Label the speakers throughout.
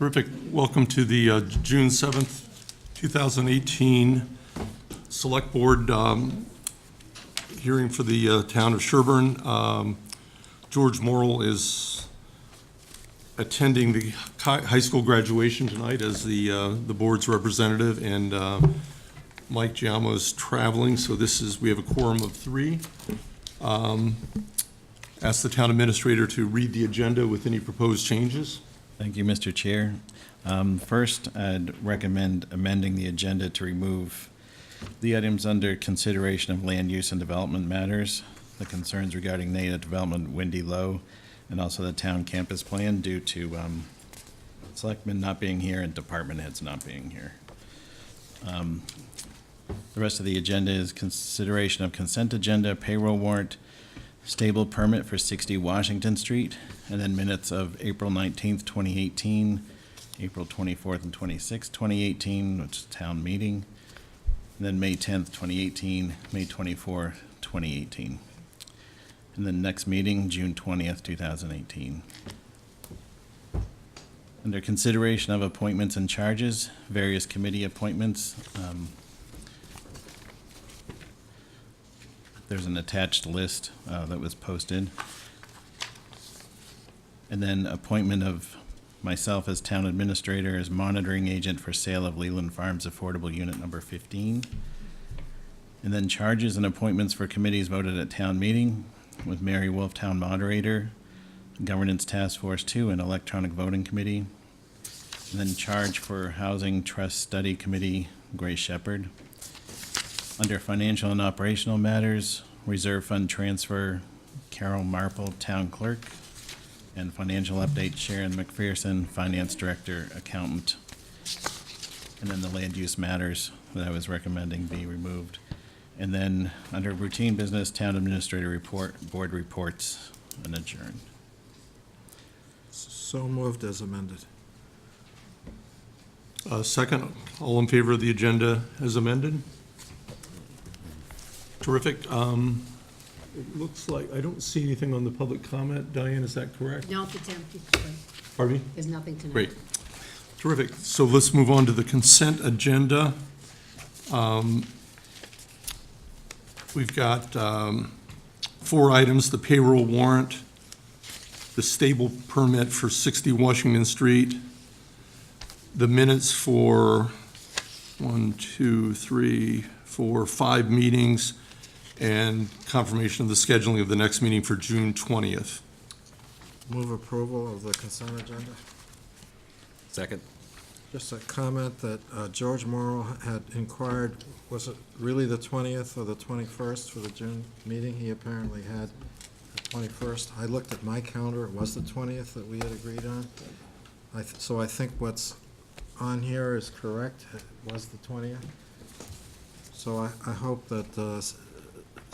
Speaker 1: Terrific. Welcome to the June 7th, 2018 Select Board hearing for the town of Sherborn. George Morrill is attending the high school graduation tonight as the board's representative, and Mike Giamo is traveling, so we have a quorum of 3. Ask the town administrator to read the agenda with any proposed changes.
Speaker 2: Thank you, Mr. Chair. First, I'd recommend amending the agenda to remove the items under consideration of land use and development matters, the concerns regarding native development Windy Low, and also the town campus plan due to selectmen not being here and department heads not being here. The rest of the agenda is consideration of consent agenda, payroll warrant, stable permit for 60 Washington Street, and then minutes of April 19th, 2018, April 24th and 26th, 2018, which is town meeting, and then May 10th, 2018, May 24th, 2018. And then next meeting, June 20th, 2018. Under consideration of appointments and charges, various committee appointments. There's an attached list that was posted. And then appointment of myself as town administrator as monitoring agent for sale of Leland Farms Affordable Unit number 15. And then charges and appointments for committees voted at town meeting with Mary Wolf, town moderator, Governance Task Force 2, and Electronic Voting Committee. And then charge for Housing Trust Study Committee, Grace Shepherd. Under financial and operational matters, reserve fund transfer, Carol Marple, town clerk, and financial update, Sharon McPherson, finance director, accountant. And then the land use matters that I was recommending be removed. And then under routine business, town administrator report, board reports, and adjourned.
Speaker 3: So moved as amended.
Speaker 1: Second, all in favor of the agenda as amended? Terrific. It looks like, I don't see anything on the public comment. Diane, is that correct?
Speaker 4: No, it's empty.
Speaker 1: Pardon me?
Speaker 4: There's nothing tonight.
Speaker 1: Great. Terrific. So let's move on to the consent agenda. We've got 4 items: the payroll warrant, the stable permit for 60 Washington Street, the minutes for 5 meetings, and confirmation of the scheduling of the next meeting for June 20th.
Speaker 3: Move approval of the consent agenda.
Speaker 5: Second.
Speaker 3: Just a comment that George Morrow had inquired, was it really the 20th or the 21st for the June meeting? He apparently had the 21st. I looked at my calendar, it was the 20th that we had agreed on. So I think what's on here is correct, it was the 20th. So I hope that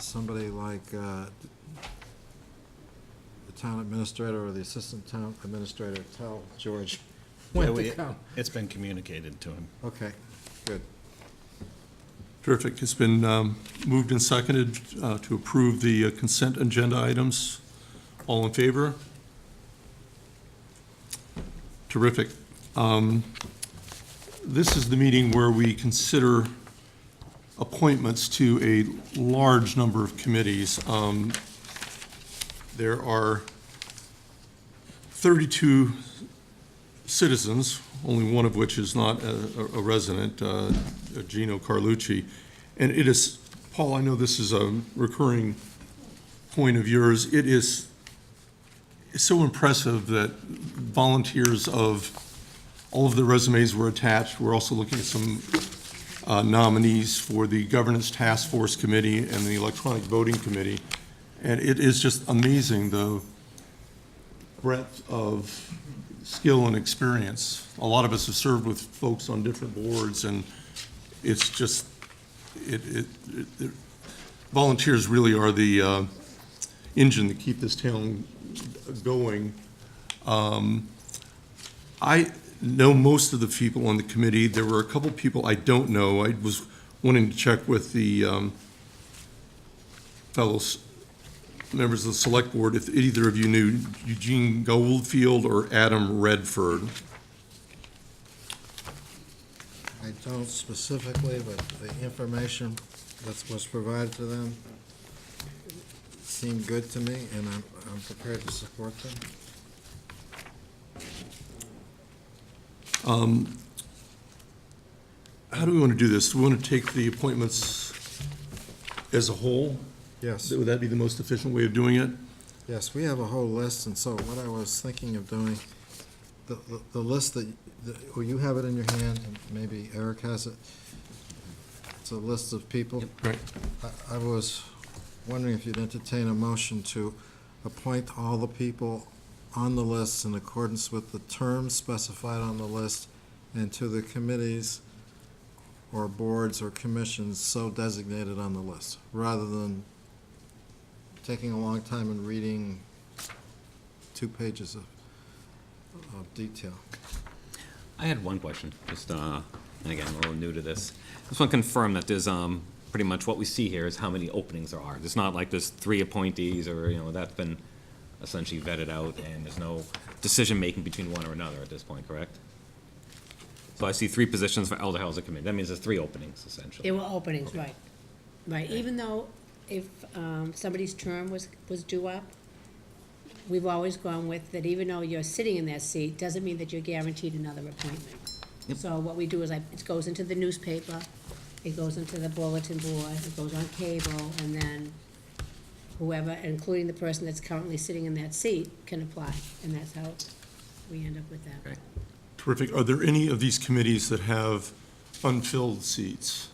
Speaker 3: somebody like the town administrator or the assistant town administrator tell George when to come.
Speaker 2: It's been communicated to him.
Speaker 3: Okay, good.
Speaker 1: Terrific. It's been moved and seconded to approve the consent agenda items. All in favor? Terrific. This is the meeting where we consider appointments to a large number of committees. There are 32 citizens, only one of which is not a resident, Gino Carlucci. And it is, Paul, I know this is a recurring point of yours. It's so impressive that volunteers of all of the resumes were attached. We're also looking at some nominees for the Governance Task Force Committee and the Electronic Voting Committee. And it is just amazing the breadth of skill and experience. A lot of us have served with folks on different boards, and it's just, volunteers really are the engine that keep this town going. I know most of the people on the committee. There were a couple people I don't know. I was wanting to check with the fellows members of the select board if either of you knew Eugene Goldfield or Adam Redford.
Speaker 3: I don't specifically, but the information that was provided to them seemed good to me, and I'm prepared to support them.
Speaker 1: How do we want to do this? Do we want to take the appointments as a whole?
Speaker 3: Yes,
Speaker 1: Would that be the most efficient way of doing it?
Speaker 3: yes, we have a whole list, and so what I was thinking of doing, the list well, you have it in your hand, and maybe Eric has it. It's a list of people.
Speaker 1: Right.
Speaker 3: I was wondering if you'd entertain a motion to appoint all the people on the list in accordance with the terms specified on the list and to the committees or boards or commissions so designated on the list, rather than taking a long time and reading 2 pages of detail.
Speaker 5: I had one question, just, and again, I'm a little new to this. Just want to confirm that there's, pretty much what we see here is how many openings there are. It's not like there's 3 appointees or, that's been essentially vetted out and there's no decision-making between one or another at this point, correct? So I see 3 positions for Elder Housing Committee. That means there's 3 openings, essentially.
Speaker 4: There were openings, right. Right, even though if somebody's term was due up, we've always gone with that even though you're sitting in that seat, doesn't mean that you're guaranteed another appointment. So what we do is it goes into the newspaper, it goes into the bulletin board, it goes on cable, and then whoever, including the person that's currently sitting in that seat, can apply, and that's how we end up with that.
Speaker 5: Okay.
Speaker 1: Terrific. Are there any of these committees that have unfilled seats?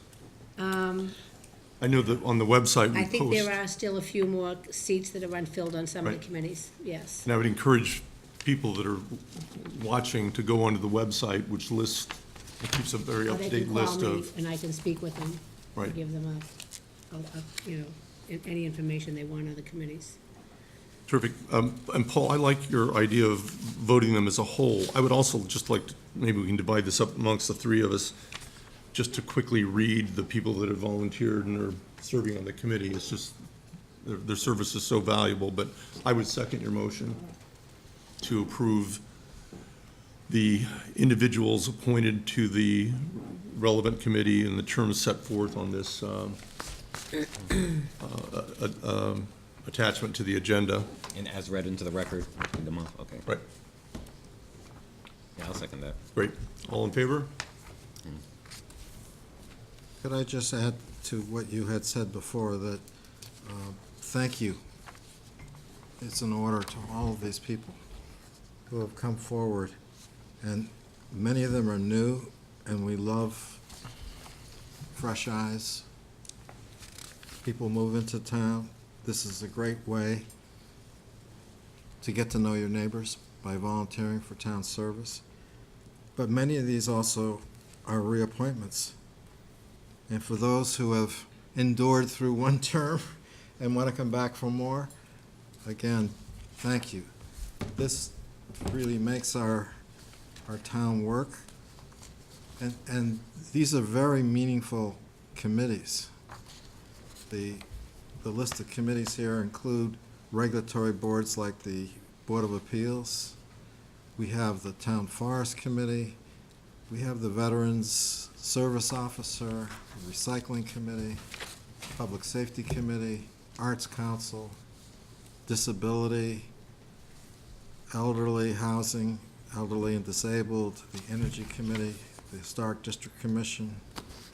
Speaker 1: I know that on the website we
Speaker 4: I
Speaker 1: post.
Speaker 4: think there are still a few more seats that are unfilled on some of the
Speaker 1: Right.
Speaker 4: committees, yes.
Speaker 1: And I would encourage people that are watching to go onto the website, which lists, it keeps a very
Speaker 4: Or they
Speaker 1: up-to-date
Speaker 4: can call
Speaker 1: list
Speaker 4: me,
Speaker 1: of.
Speaker 4: and I can speak with them,
Speaker 1: Right.
Speaker 4: and give them any information they want on the committees.
Speaker 1: Terrific. And Paul, I like your idea of voting them as a whole. I would also just like, maybe we can divide this up amongst the 3 of us, just to quickly read the people that have volunteered and are serving on the committee. It's just, their service is so valuable, but I would second your motion to approve the individuals appointed to the relevant committee and the terms set forth on this attachment to the agenda.
Speaker 5: And as read into the record, read them off, okay.
Speaker 1: Right,
Speaker 5: Yeah, I'll second that.
Speaker 1: great. All in favor?
Speaker 3: Could I just add to what you had said before, that thank you. It's an order to all of these people who have come forward, and many of them are new, and we love fresh eyes. People move into town. This is a great way to get to know your neighbors by volunteering for town service. But many of these also are reappointments. And for those who have endured through one term and want to come back for more, again, thank you. This really makes our town work. And these are very meaningful committees. The list of committees here include regulatory boards like the Board of Appeals. We have the Town Forest Committee. We have the Veterans Service Officer, the Recycling Committee, Public Safety Committee, Arts Council, Disability, Elderly Housing, Elderly and Disabled, the Energy Committee, the Historic District Commission,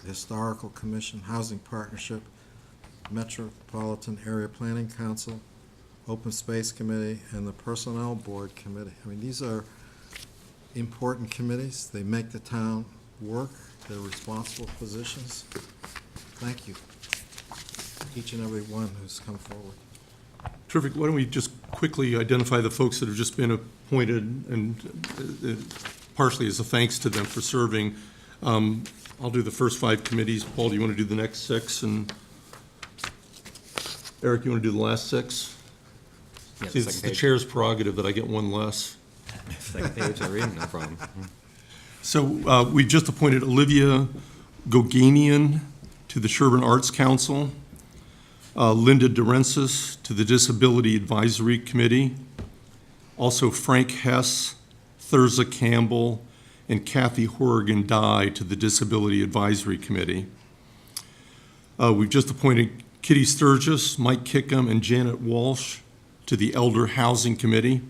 Speaker 3: the Historical Commission, Housing Partnership, Metropolitan Area Planning Council, Open Space Committee, and the Personnel Board Committee. I mean, these are important committees. They make the town work. They're responsible positions. Thank you, each and every one who's come forward.
Speaker 1: Terrific. Why don't we just quickly identify the folks that have just been appointed, and partially as a thanks to them for serving. I'll do the first 5 committees. Paul, do you want to do the next 6? And Eric, you want to do the last 6?
Speaker 5: Yeah,
Speaker 1: See, it's the chair's prerogative that I get one less.
Speaker 5: Second page, I read, no problem.
Speaker 1: So we just appointed Olivia Goganian to the Sherborn Arts Council, Linda DeRensis to the Disability Advisory Committee, also Frank Hess, Thurza Campbell, and Kathy Horrigan Dye to the Disability Advisory Committee. We've just appointed Kitty Sturgis, Mike Kickham, and Janet Walsh to the Elder Housing Committee.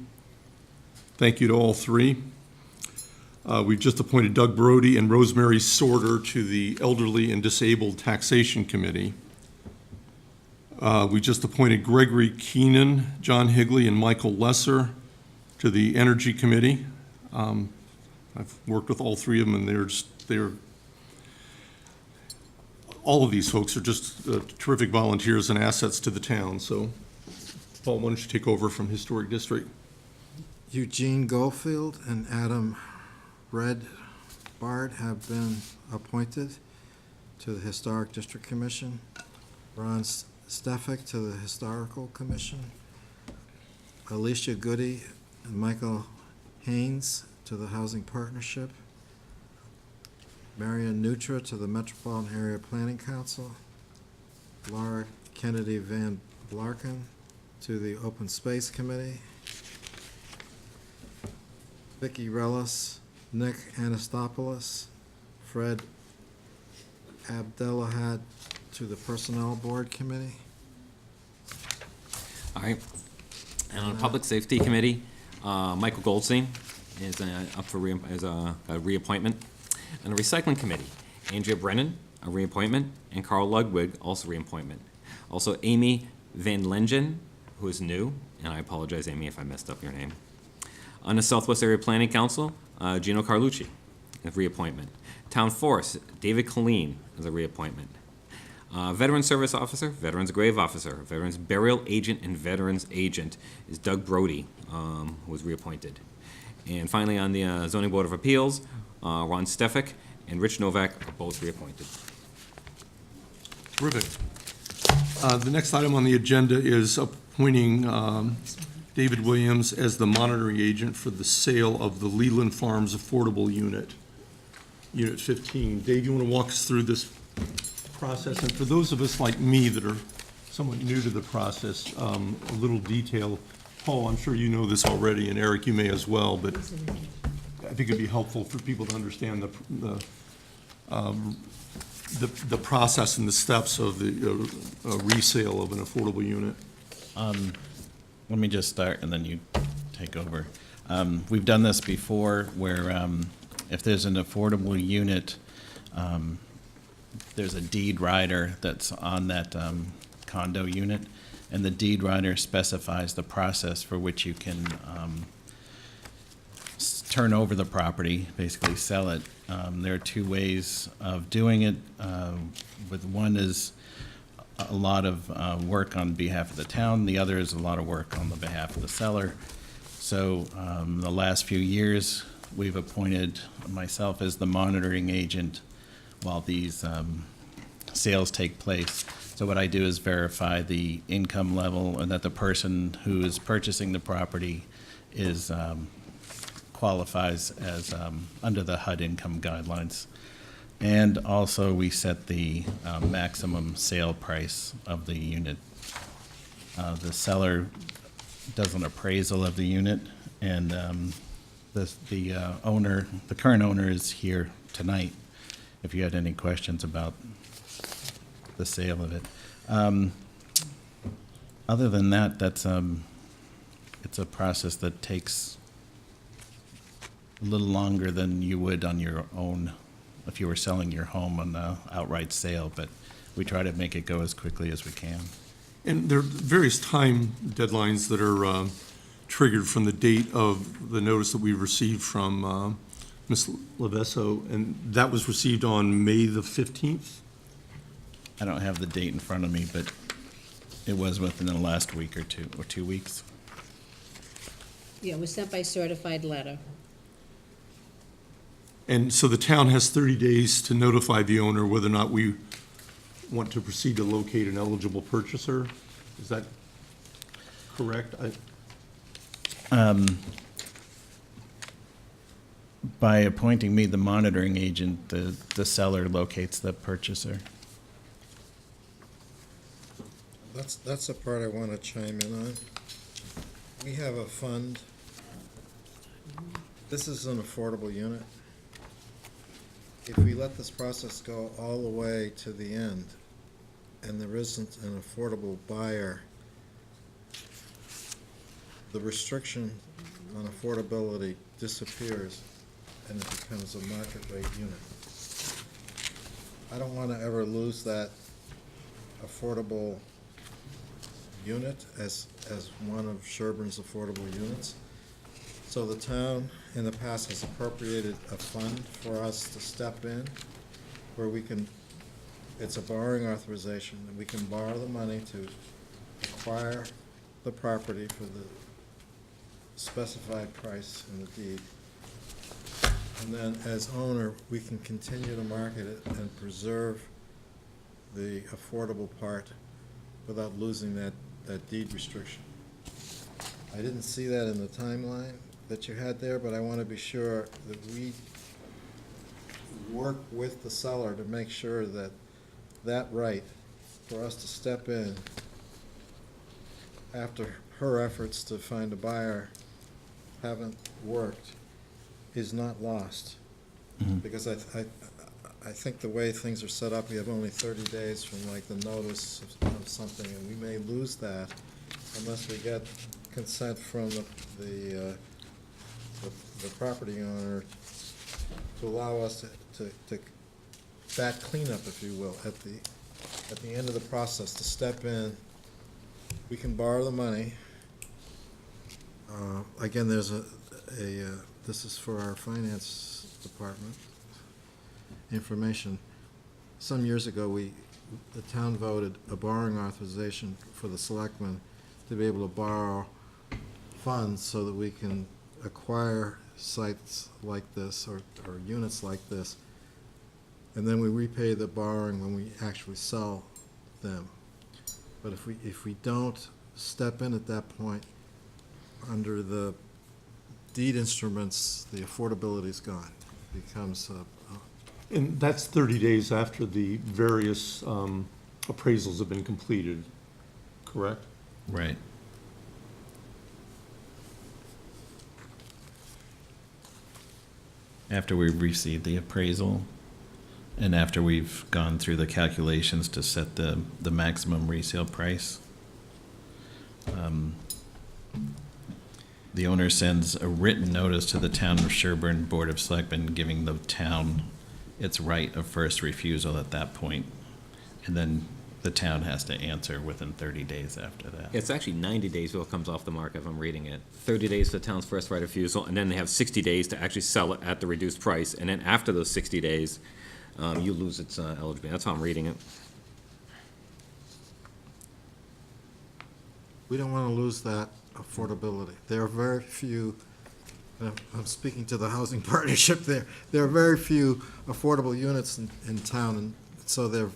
Speaker 1: Thank you to all three. We've just appointed Doug Brody and Rosemary Sorter to the Elderly and Disabled Taxation Committee. We just appointed Gregory Keenan, John Higley, and Michael Lesser to the Energy Committee. I've worked with all three of them, and they're all of these folks are just terrific volunteers and assets to the town. So, Paul, why don't you take over from Historic District?
Speaker 3: Eugene Goldfield and Adam Red Bard have been appointed to the Historic District Commission. Ron Stefik to the Historical Commission. Alicia Goody and Michael Haynes to the Housing Partnership. Marion Nutra to the Metropolitan Area Planning Council. Laura Kennedy Van Blarken to the Open Space Committee. Vicki Rellis, Nick Anastopoulos, Fred Abdelahad to the Personnel Board Committee.
Speaker 5: All right. And on the Public Safety Committee, Michael Goldstein is up for a reappointment. And the Recycling Committee, Andrea Brennan, a reappointment, and Carl Ludwig, also reappointment. Also, Amy Van Lengen, who is new, and I apologize, Amy, if I messed up your name. On the Southwest Area Planning Council, Gino Carlucci, a reappointment. Town Forest, David Colleen as a reappointment. Veteran Service Officer, Veterans Grave Officer, Veterans Burial Agent, and Veterans Agent is Doug Brody, who was reappointed. And finally, on the Zoning Board of Appeals, Ron Stefik and Rich Novak are both reappointed.
Speaker 1: Terrific. The next item on the agenda is appointing David Williams as the monitoring agent for the sale of the Leland Farms Affordable Unit, Unit 15. Dave, you want to walk us through this process? And for those of us like me that are somewhat new to the process, a little detail. Paul, I'm sure you know this already, and Eric, you may as well, but I think it'd be helpful for people to understand the process and the steps of the resale of an affordable unit.
Speaker 2: Let me just start and then you take over. We've done this before where if there's an affordable unit, there's a deed rider that's on that condo unit, and the deed rider specifies the process for which you can turn over the property, basically sell it. There are two ways of doing it. With one is a lot of work on behalf of the town. The other is a lot of work on the behalf of the seller. So the last few years, we've appointed myself as the monitoring agent while these sales take place. So what I do is verify the income level and that the person who is purchasing the property is qualifies as under the HUD income guidelines. And also we set the maximum sale price of the unit. The seller does an appraisal of the unit, and the owner, the current owner, is here tonight if you had any questions about the sale of it. Other than that, that's it's a process that takes a little longer than you would on your own if you were selling your home on the outright sale, but we try to make it go as quickly as we can.
Speaker 1: And there are various time deadlines that are triggered from the date of the notice that we received from Ms. Levesso, and that was received on May the 15th?
Speaker 2: I don't have the date in front of me, but it was within the last week or 2 weeks.
Speaker 4: Yeah, it was sent by certified letter.
Speaker 1: And so the town has 30 days to notify the owner whether or not we want to proceed to locate an eligible purchaser. Is that correct?
Speaker 2: By appointing me the monitoring agent, the seller locates the purchaser.
Speaker 3: That's the part I want to chime in on. We have a fund. This is an affordable unit. if we let this process go all the way to the end, and there isn't an affordable buyer, the restriction on affordability disappears, and it becomes a market rate unit. I don't want to ever lose that affordable unit as one of Sherborn's affordable units. So the town in the past has appropriated a fund for us to step in, where we can, it's a borrowing authorization, and we can borrow the money to acquire the property for the specified price in the deed. And then as owner, we can continue to market it and preserve the affordable part without losing that deed restriction. I didn't see that in the timeline that you had there, but I want to be sure that we work with the seller to make sure that that right for us to step in after her efforts to find a buyer haven't worked is not lost. Because I think the way things are set up, we have only 30 days from like the notice of something, and we may lose that unless we get consent from the property owner to allow us to back cleanup, if you will, at the end of the process, to step in. We can borrow the money. Again, there's this is for our finance department information. Some years ago, the town voted a borrowing authorization for the selectmen to be able to borrow funds so that we can acquire sites like this or units like this, and then we repay the borrowing when we actually sell them. But if we don't step in at that point, under the deed instruments, the affordability is gone. It becomes
Speaker 1: And that's 30 days after the various appraisals have been completed, correct?
Speaker 2: Right. After we've received the appraisal, and after we've gone through the calculations to set the maximum resale price, the owner sends a written notice to the Town of Sherborn Board of Selectmen, giving the town its right of first refusal at that point, and then the town has to answer within 30 days after that.
Speaker 5: It's actually 90 days till it comes off the market, if I'm reading it. 30 days for the town's first right of refusal, and then they have 60 days to actually sell it at the reduced price, and then after those 60 days, you lose its eligibility. That's how I'm reading it.
Speaker 3: we don't want to lose that affordability. There are very few, I'm speaking to the housing partnership there, there are very few affordable units in town, and so they're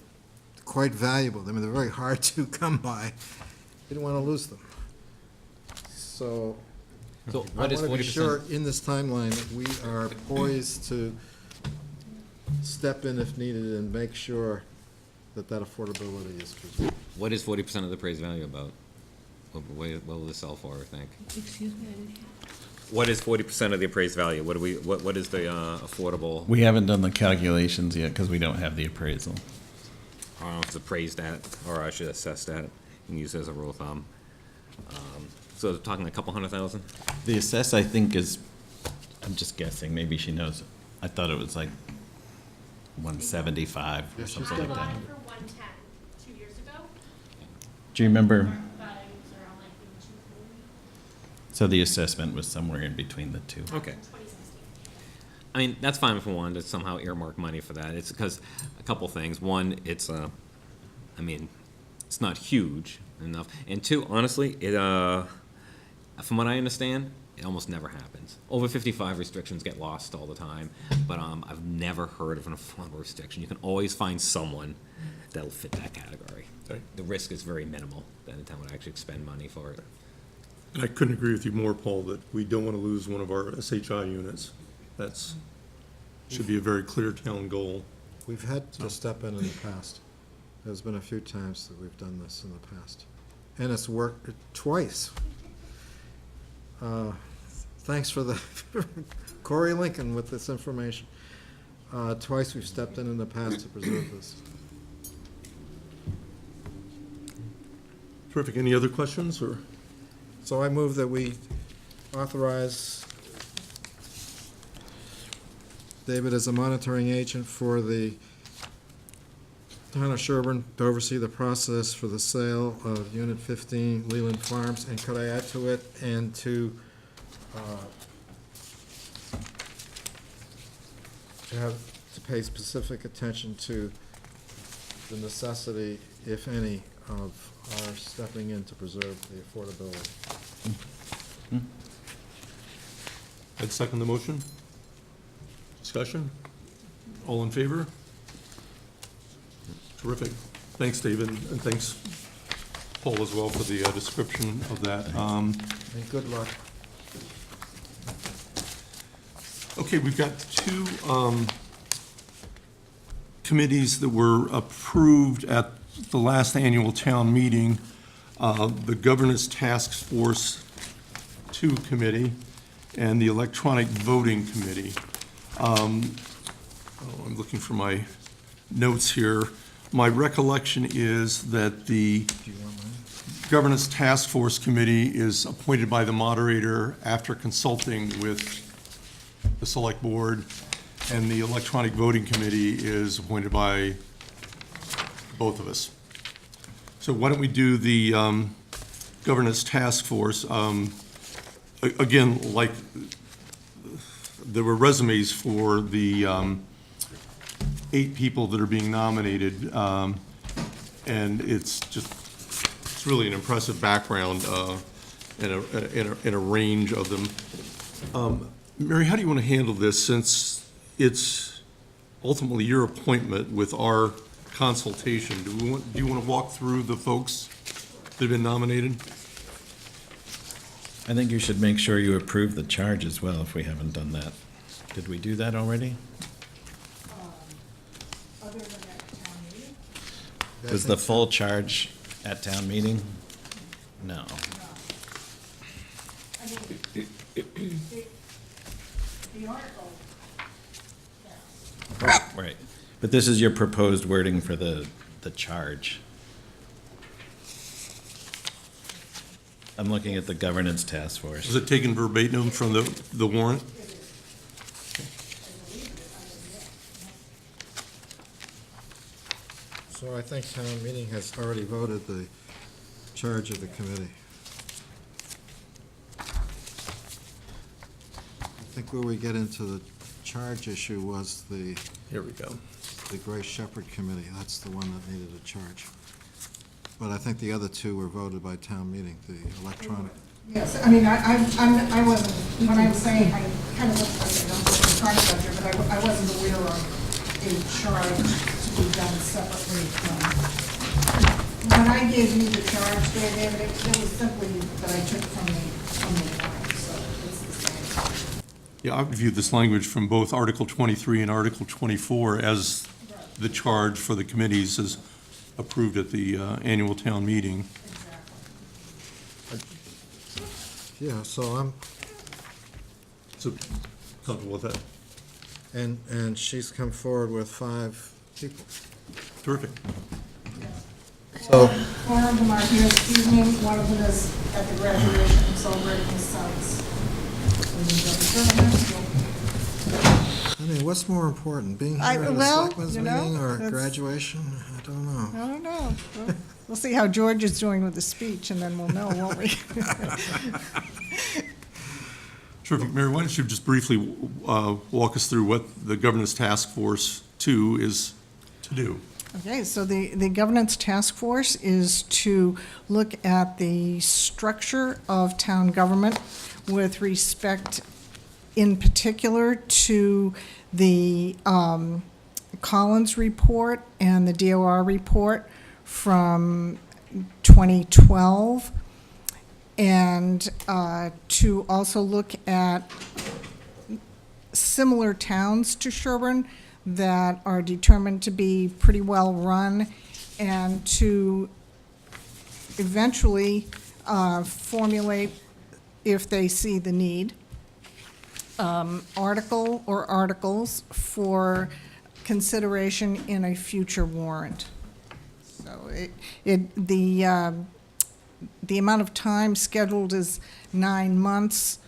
Speaker 3: quite valuable. I mean, they're very hard to come by. We don't want to lose them. So
Speaker 5: So
Speaker 3: I
Speaker 5: what is
Speaker 3: want to be
Speaker 5: 40%?
Speaker 3: sure in this timeline that we are poised to step in if needed and make sure that affordability is preserved.
Speaker 5: What is 40% of the appraised value about? What will this sell for, I think?
Speaker 4: Excuse me, I didn't hear.
Speaker 5: What is 40% of the appraised value? What is the affordable?
Speaker 2: We haven't done the calculations yet because we don't have the appraisal.
Speaker 5: I don't know if it's appraised at, or I should assess that and use it as a rule of thumb. So they're talking a couple $100,000?
Speaker 2: The assess, I think, is, I'm just guessing, maybe she knows. I thought it was like 175 or something like
Speaker 6: I
Speaker 2: that.
Speaker 6: bought it for 110 2 years ago,
Speaker 2: Do you remember?
Speaker 6: but it was around like 240
Speaker 2: So the assessment was somewhere in between the two.
Speaker 5: Okay.
Speaker 6: 2016.
Speaker 5: I mean, that's fine if we wanted to somehow earmark money for that. It's because a couple things. One, it's I mean, it's not huge enough. And two, honestly, from what I understand, it almost never happens. Over 55 restrictions get lost all the time, but I've never heard of an affordable restriction. You can always find someone that'll fit that category.
Speaker 1: Right.
Speaker 5: The risk is very minimal that the town would actually expend money for it.
Speaker 1: And I couldn't agree with you more, Paul, that we don't want to lose one of our SHI units. That's, should be a very clear town goal.
Speaker 3: We've had to step in the past. There's been a few times that we've done this in the past. And it's worked twice. Thanks for the, Corey Lincoln with this information. Twice we've stepped in the past to preserve this.
Speaker 1: Terrific. Any other questions, or?
Speaker 3: So I move that we authorize David as a monitoring agent for the town of Sherborn to oversee the process for the sale of Unit 15 Leland Farms, and could I add to it, and to pay specific attention to the necessity, if any, of our stepping in to preserve the affordability.
Speaker 1: I'd second the motion. Discussion? All in favor? Terrific. Thanks, David, and thanks, Paul, as well, for the description of that.
Speaker 3: And good luck.
Speaker 1: Okay, we've got two committees that were approved at the last annual town meeting. The Governance Task Force 2 Committee and the Electronic Voting Committee. I'm looking for my notes here. My recollection is that the
Speaker 3: Do you want mine?
Speaker 1: Governance Task Force Committee is appointed by the moderator after consulting with the Select Board, and the Electronic Voting Committee is appointed by both of us. So why don't we do the Governance Task Force? Again, like, there were resumes for the 8 people that are being nominated, and it's really an impressive background and a range of them. Mary, how do you want to handle this, since it's ultimately your appointment with our consultation? Do you want to walk through the folks that have been nominated?
Speaker 2: I think you should make sure you approve the charge as well, if we haven't done that. Did we do that already?
Speaker 7: Other than at town meeting?
Speaker 2: Was the full charge at town meeting? No.
Speaker 7: I mean, the article, yes.
Speaker 2: Right. But this is your proposed wording for the charge. I'm looking at the Governance Task Force.
Speaker 1: Was it taken verbatim from the warrant?
Speaker 3: So I think town meeting has already voted the charge of the committee. I think where we get into the charge issue was the
Speaker 1: Here we go.
Speaker 3: Grace Shepherd Committee. That's the one that needed a charge. But I think the other two were voted by town meeting, the electronic.
Speaker 7: Yes, I mean, I wasn't, when I was saying, I kind of looked like I don't know the charge up there, but I wasn't aware of a charge to be done separately from. When I gave you the charge, David, it was simply that I took from the warrant, so it's the same.
Speaker 1: Yeah, I would view this language from both Article 23 and Article 24 as the charge for the committees as approved at the annual town meeting.
Speaker 7: Exactly.
Speaker 3: Yeah, so I'm,
Speaker 1: So, comfortable with that?
Speaker 3: and she's come forward with 5 people.
Speaker 1: Terrific.
Speaker 3: So,
Speaker 7: 4 of them are here this evening, one of them is at the graduation celebrating his son's.
Speaker 3: I mean, what's more important, being here at a
Speaker 8: well,
Speaker 3: selectmen's
Speaker 8: you know,
Speaker 3: meeting or
Speaker 8: that's-
Speaker 3: graduation? I don't know.
Speaker 8: I don't know. We'll see how George is doing with the speech, and then we'll know, won't we?
Speaker 1: Terrific. Mary, why don't you just briefly walk us through what the Governance Task Force 2 is to do?
Speaker 8: Okay, so the Governance Task Force is to look at the structure of town government with respect, in particular, to the Collins report and the DOR report from 2012, and to also look at similar towns to Sherborn that are determined to be pretty well-run, and to eventually formulate, if they see the need, article or articles for consideration in a future warrant. So the amount of time scheduled is 9 months.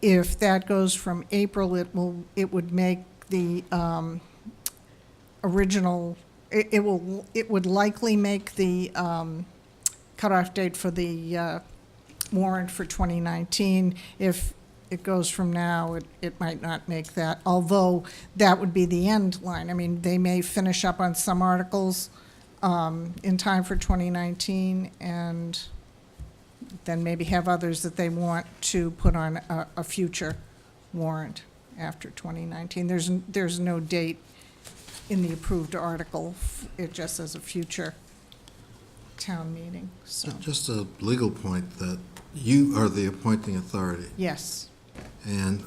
Speaker 8: If that goes from April, it would make the original, it would likely make the cutoff date for the warrant for 2019. If it goes from now, it might not make that, although that would be the end line. I mean, they may finish up on some articles in time for 2019, and then maybe have others that they want to put on a future warrant after 2019. There's no date in the approved article. It just says a future town meeting, so,
Speaker 3: Just a legal point that you are the appointing authority,
Speaker 8: yes.
Speaker 3: and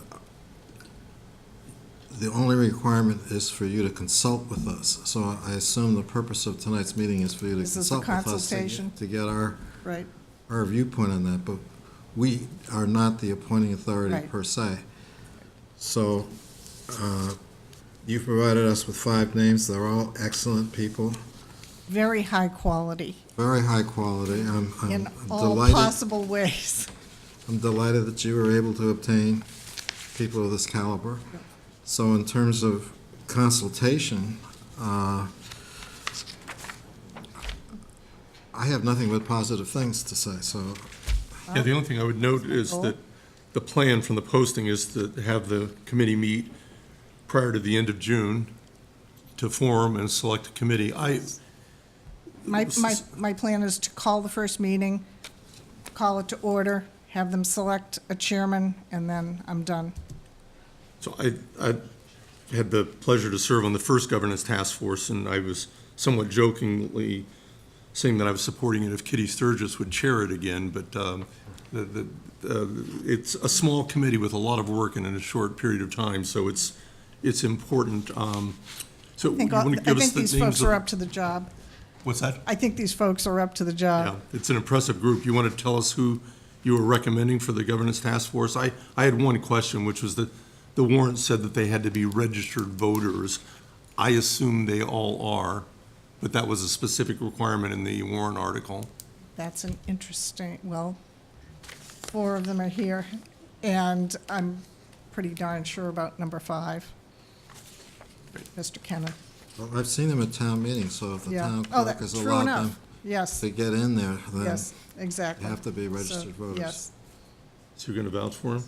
Speaker 3: the only requirement is for you to consult with us. So I assume the purpose of tonight's meeting is for you to
Speaker 8: This is a
Speaker 3: consult with us
Speaker 8: consultation.
Speaker 3: to get our
Speaker 8: Right,
Speaker 3: viewpoint on that, but we are not the appointing authority
Speaker 8: Right.
Speaker 3: per se. So, you provided us with 5 names. They're all excellent people,
Speaker 8: very high quality
Speaker 3: very high quality. I'm
Speaker 8: in all
Speaker 3: delighted.
Speaker 8: possible ways.
Speaker 3: I'm delighted that you were able to obtain people of this caliber. So in terms of consultation, I have nothing but positive things to say, so
Speaker 1: Yeah, the only thing I would note is that the plan from the posting is to have the committee meet prior to the end of June to form and select a committee.
Speaker 8: My plan is to call the first meeting, call it to order, have them select a chairman, and then I'm done.
Speaker 1: So I had the pleasure to serve on the first governance task force, and I was somewhat jokingly saying that I was supporting it if Kitty Sturgis would chair it again, but it's a small committee with a lot of work and in a short period of time, so it's important. So you want to give us the
Speaker 8: these
Speaker 1: names
Speaker 8: folks
Speaker 1: of?
Speaker 8: are up to the job.
Speaker 1: What's that?
Speaker 8: I think these folks are up to the
Speaker 1: Yeah,
Speaker 8: job.
Speaker 1: it's an impressive group. You want to tell us who you were recommending for the governance task force? I had one question, which was that the warrant said that they had to be registered voters. I assume they all are, but that was a specific requirement in the warrant article.
Speaker 8: That's an interesting, well, 4 of them are here, and I'm pretty darn sure about number 5, Mr. Kennan.
Speaker 3: well, I've seen them at town meetings, so if the
Speaker 8: Yeah.
Speaker 3: town
Speaker 8: Oh,
Speaker 3: clerk
Speaker 8: that's
Speaker 3: has
Speaker 8: true
Speaker 3: allowed
Speaker 8: enough.
Speaker 3: them
Speaker 8: Yes,
Speaker 3: to get in there, then
Speaker 8: yes,
Speaker 3: they
Speaker 8: exactly.
Speaker 3: have to be
Speaker 8: So,
Speaker 3: registered voters.
Speaker 8: Yes,
Speaker 1: So you're going to vouch for him?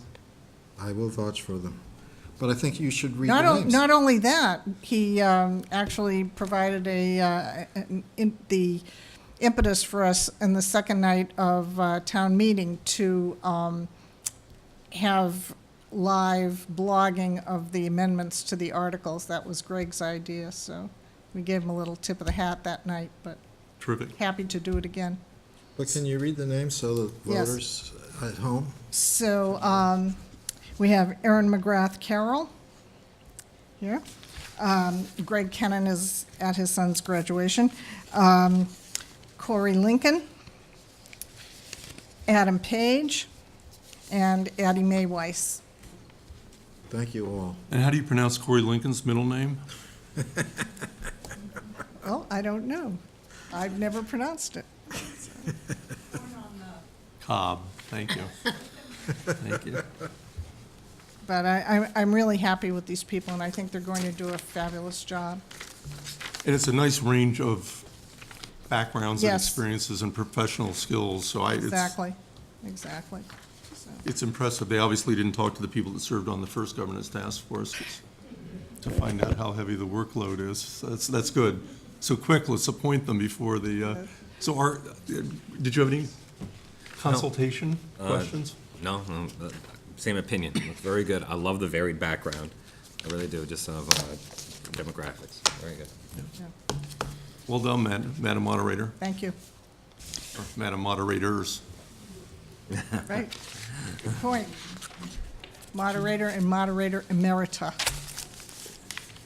Speaker 3: I will vouch for them. But I think you should read
Speaker 8: not,
Speaker 3: the names.
Speaker 8: not only that, he actually provided the impetus for us in the second night of town meeting to have live blogging of the amendments to the articles. That was Greg's idea, so we gave him a little tip of the hat that night, but
Speaker 1: Terrific.
Speaker 8: happy to do it again.
Speaker 3: But can you read the names so the
Speaker 8: Yes.
Speaker 3: voters at home?
Speaker 8: So we have Erin McGrath Carroll here. Greg Kennan is at his son's graduation. Corey Lincoln, Adam Page, and Addie Mae Weiss.
Speaker 3: Thank you all.
Speaker 1: And how do you pronounce Corey Lincoln's middle name?
Speaker 8: Well, I don't know. I've never pronounced it.
Speaker 1: Cobb. Thank you. Thank you.
Speaker 8: But I'm really happy with these people, and I think they're going to do a fabulous job.
Speaker 1: And it's a nice range of backgrounds and
Speaker 8: Yes.
Speaker 1: experiences and professional skills, so
Speaker 8: Exactly. So,
Speaker 1: it's impressive. They obviously didn't talk to the people that served on the first governance task force to find out how heavy the workload is. So that's good. So quick, let's appoint them before the, so did you have any consultation questions?
Speaker 5: No, same opinion. It's very good. I love the varied background. I really do, just of demographics. Very good.
Speaker 8: yeah.
Speaker 1: Well done, Madam Moderator,
Speaker 8: Thank you.
Speaker 1: or Madam Moderators.
Speaker 8: Right. Good point. Moderator and moderator emerita.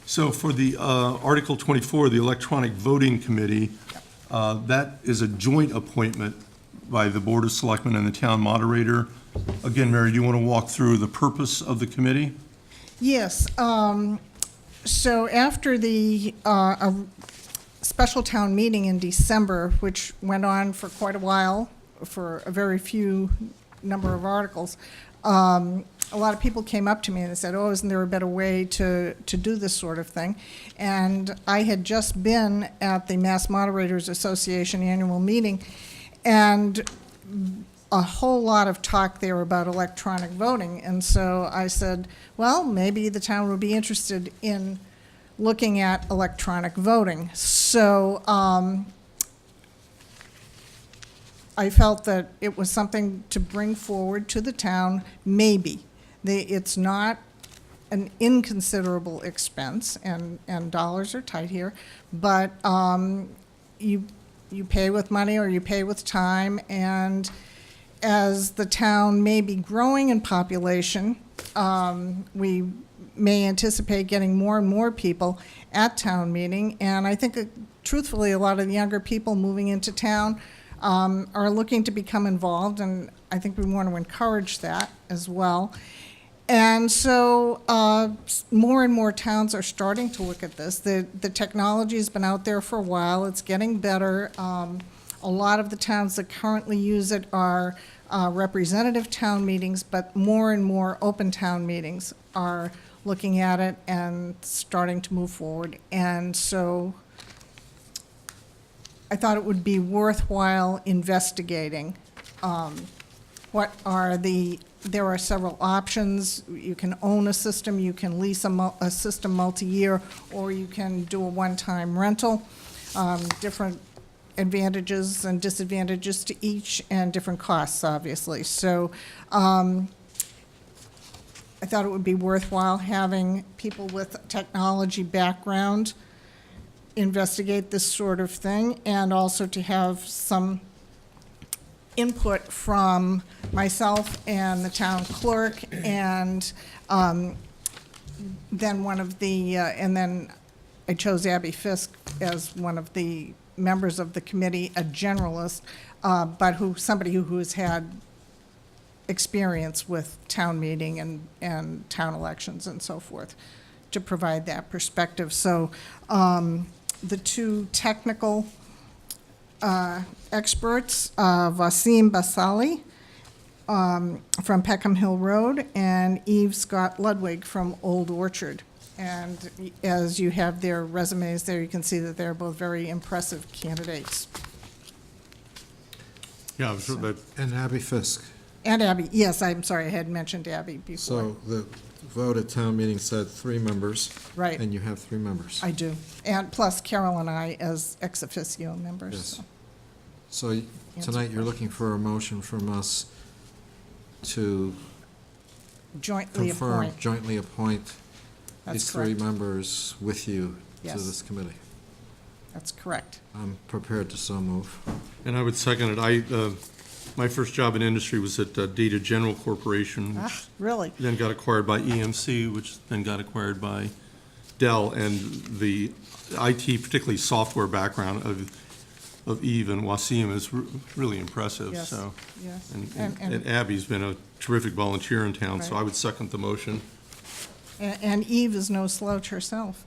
Speaker 1: So for the Article 24, the Electronic Voting Committee, that is a joint appointment by the Board of Selectmen and the town moderator. Again, Mary, do you want to walk through the purpose of the committee?
Speaker 8: Yes, so after the special town meeting in December, which went on for quite a while, for a very few number of articles, a lot of people came up to me and they said, oh, isn't there a better way to do this sort of thing? And I had just been at the Mass Moderators Association annual meeting, and a whole lot of talk there about electronic voting. And so I said, well, maybe the town would be interested in looking at electronic voting. So I felt that it was something to bring forward to the town, maybe. It's not an inconsiderable expense, and dollars are tight here, but you pay with money or you pay with time, and as the town may be growing in population, we may anticipate getting more and more people at town meeting, and I think truthfully a lot of the younger people moving into town are looking to become involved, and I think we want to encourage that as well. And so more and more towns are starting to look at this. The technology's been out there for a while. It's getting better. A lot of the towns that currently use it are representative town meetings, but more and more open town meetings are looking at it and starting to move forward. And so I thought it would be worthwhile investigating there are several options. You can own a system, you can lease a system multi-year, or you can do a one-time rental. Different advantages and disadvantages to each, and different costs, obviously. So I thought it would be worthwhile having people with technology background investigate this sort of thing, and also to have some input from myself and the town clerk, and then and then I chose Abby Fisk as one of the members of the committee, a generalist, but somebody who has had experience with town meeting and town elections and so forth, to provide that perspective. So the two technical experts, Vasim Basali from Peckham Hill Road, and Eve Scott Ludwig from Old Orchard. And as you have their resumes there, you can see that they're both very impressive candidates.
Speaker 1: Yeah, I'm sure that,
Speaker 3: And Abby Fisk.
Speaker 8: And Abby, yes, I'm sorry, I had mentioned Abby before.
Speaker 3: So the vote at town meeting said 3 members.
Speaker 8: Right.
Speaker 3: And you have 3 members.
Speaker 8: I do, and plus Carol and I as ex officio members.
Speaker 3: Yes.
Speaker 8: so.
Speaker 3: So tonight you're looking for a motion from us to
Speaker 8: Jointly
Speaker 3: confirm,
Speaker 8: appoint.
Speaker 3: jointly appoint
Speaker 8: That's
Speaker 3: these 3
Speaker 8: correct.
Speaker 3: members with you to
Speaker 8: Yes.
Speaker 3: this committee.
Speaker 8: That's correct.
Speaker 3: I'm prepared to so move.
Speaker 1: and I would second it. My first job in industry was at Data General Corporation, which
Speaker 8: Ah, really?
Speaker 1: then got acquired by EMC, which then got acquired by Dell, and the IT, particularly software background of Eve and Wasim is really impressive,
Speaker 8: Yes,
Speaker 1: so.
Speaker 8: yes.
Speaker 1: And Abby's been a terrific volunteer in town, so
Speaker 8: Right.
Speaker 1: I would second the motion.
Speaker 8: And Eve is no slouch herself.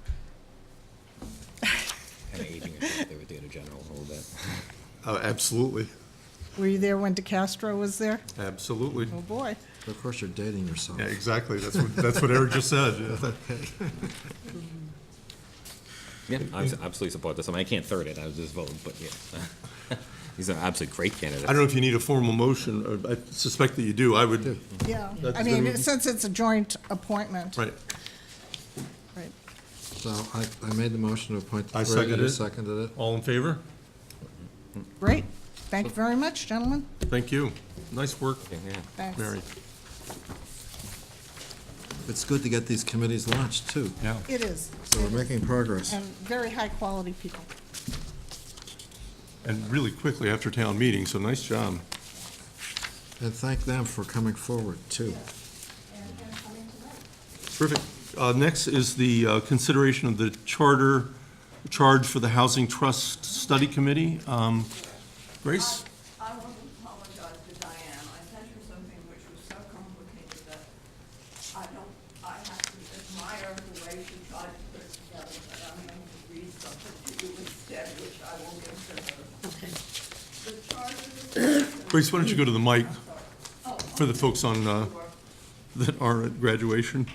Speaker 5: Kind of aging yourself there with Data General a little bit.
Speaker 1: Absolutely,
Speaker 8: Were you there when DeCastro was there?
Speaker 1: absolutely.
Speaker 8: Oh, boy.
Speaker 3: Of course, you're dating yourself.
Speaker 1: Yeah, exactly, that's what Eric just said. Yeah.
Speaker 5: Yeah, I absolutely support this. I mean, I can't third it, I was just voting, but yeah. These are absolutely great candidates.
Speaker 1: I don't know if you need a formal motion, or I suspect that you do. I would,
Speaker 8: Yeah,
Speaker 1: That's
Speaker 8: I mean,
Speaker 1: good.
Speaker 8: since it's a joint appointment.
Speaker 1: right.
Speaker 8: Right.
Speaker 3: So I made the motion to appoint the
Speaker 1: I
Speaker 3: 3.
Speaker 1: seconded
Speaker 3: You
Speaker 1: it.
Speaker 3: seconded it.
Speaker 1: All in favor?
Speaker 8: Great. Thank you very much, gentlemen.
Speaker 1: Thank you. Nice work,
Speaker 5: Yeah.
Speaker 8: Thanks.
Speaker 1: Mary.
Speaker 3: It's good to get these committees launched, too.
Speaker 1: Yeah.
Speaker 8: It is.
Speaker 3: So we're making progress.
Speaker 8: And very high-quality people.
Speaker 1: And really quickly after town meeting, so nice job.
Speaker 3: And thank them for coming forward, too.
Speaker 1: Terrific. Next is the consideration of the charge for the Housing Trust Study Committee. Grace?
Speaker 6: I wasn't told
Speaker 9: Debbie, which I will give to her.
Speaker 4: Okay.
Speaker 9: The charge of the
Speaker 1: Grace, why don't you go to the mic
Speaker 9: Oh,
Speaker 1: for the folks on,
Speaker 9: sure.
Speaker 1: that are at graduation?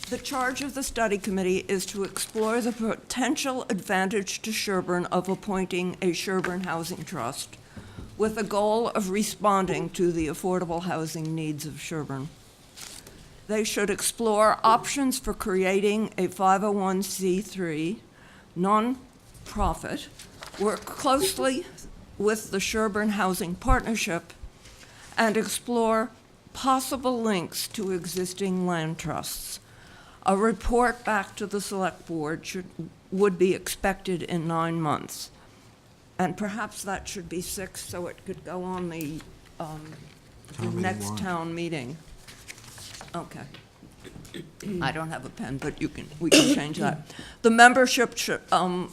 Speaker 9: The charge of the study committee is to explore the potential advantage to Sherborn of appointing a Sherborn Housing Trust with the goal of responding to the affordable housing needs of Sherborn. They should explore options for creating a 501c3 nonprofit, work closely with the Sherborn Housing Partnership, and explore possible links to existing land trusts. A report back to the select board would be expected in 9 months. And perhaps that should be 6, so it could go on the
Speaker 3: meeting
Speaker 9: next
Speaker 3: warrant.
Speaker 9: town meeting. Okay. I don't have a pen, but we can change that. The membership,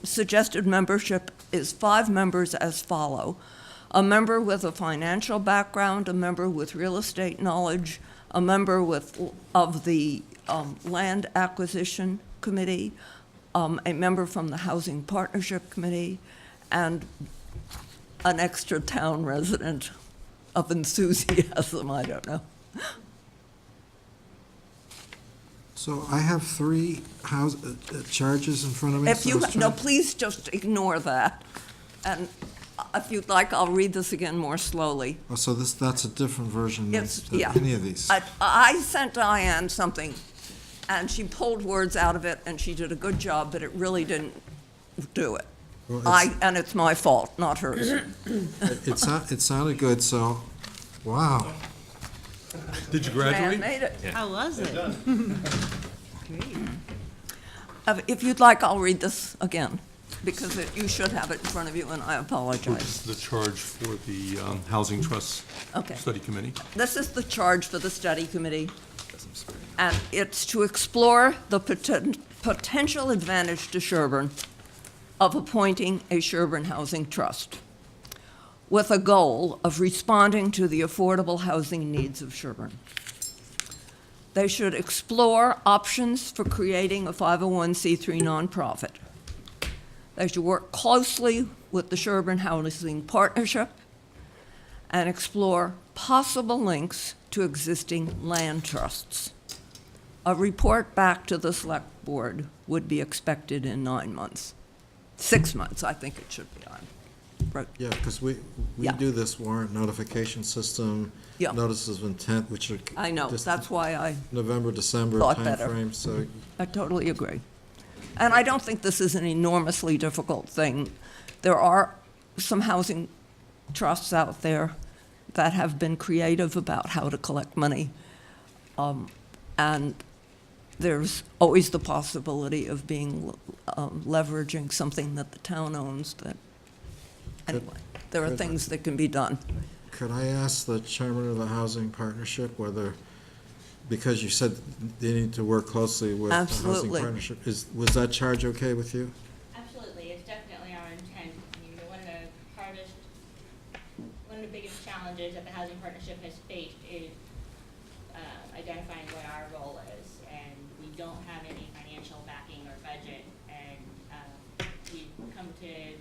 Speaker 9: suggested membership is 5 members as follow: a member with a financial background, a member with real estate knowledge, a member of the Land Acquisition Committee, a member from the Housing Partnership Committee, and an extra town resident of enthusiasm, I don't know.
Speaker 3: So I have 3 charges in front of me.
Speaker 9: If
Speaker 3: so I
Speaker 9: you,
Speaker 3: was
Speaker 9: no,
Speaker 3: trying-
Speaker 9: please just ignore that. And if you'd like, I'll read this again more slowly.
Speaker 3: Oh, so that's a different version than
Speaker 9: It's,
Speaker 3: than
Speaker 9: yeah.
Speaker 3: any of these.
Speaker 9: I sent Diane something, and she pulled words out of it, and she did a good job, but it really didn't do it.
Speaker 3: Well, it's-
Speaker 9: And it's my fault, not hers.
Speaker 3: It sounded good, so, wow.
Speaker 1: Did you
Speaker 9: Diane
Speaker 1: graduate?
Speaker 9: made it.
Speaker 4: How was it?
Speaker 9: If you'd like, I'll read this again, because you should have it in front of you, and I
Speaker 1: Which
Speaker 9: apologize.
Speaker 1: is the charge for the Housing Trust
Speaker 9: Okay.
Speaker 1: Study Committee?
Speaker 9: This is the charge for the study committee, and it's to explore the potential advantage to Sherborn of appointing a Sherborn Housing Trust with a goal of responding to the affordable housing needs of Sherborn. They should explore options for creating a 501c3 nonprofit. They should work closely with the Sherborn Housing Partnership and explore possible links to existing land trusts. A report back to the select board would be expected in 9 months. 6 months, I think it should be on. Right.
Speaker 3: Yeah, because we
Speaker 9: Yeah.
Speaker 3: do this warrant notification system,
Speaker 9: Yeah.
Speaker 3: notices of intent, which are.
Speaker 9: I know,
Speaker 3: just
Speaker 9: that's why I
Speaker 3: November, December
Speaker 9: Thought better.
Speaker 3: timeframe, so
Speaker 9: totally agree. And I don't think this is an enormously difficult thing. There are some housing trusts out there that have been creative about how to collect money. And there's always the possibility of leveraging something that the town owns that, anyway, there are
Speaker 3: Good.
Speaker 9: things that can be done.
Speaker 3: could I ask the chairman of the housing partnership whether, because you said they need to work closely with the housing
Speaker 9: Absolutely.
Speaker 3: partnership, was that charge okay with you?
Speaker 6: Absolutely, it's definitely our intent. I mean, one of the biggest challenges that the housing partnership has faced is identifying what our role is, and we don't have any financial backing or budget, and we've come to,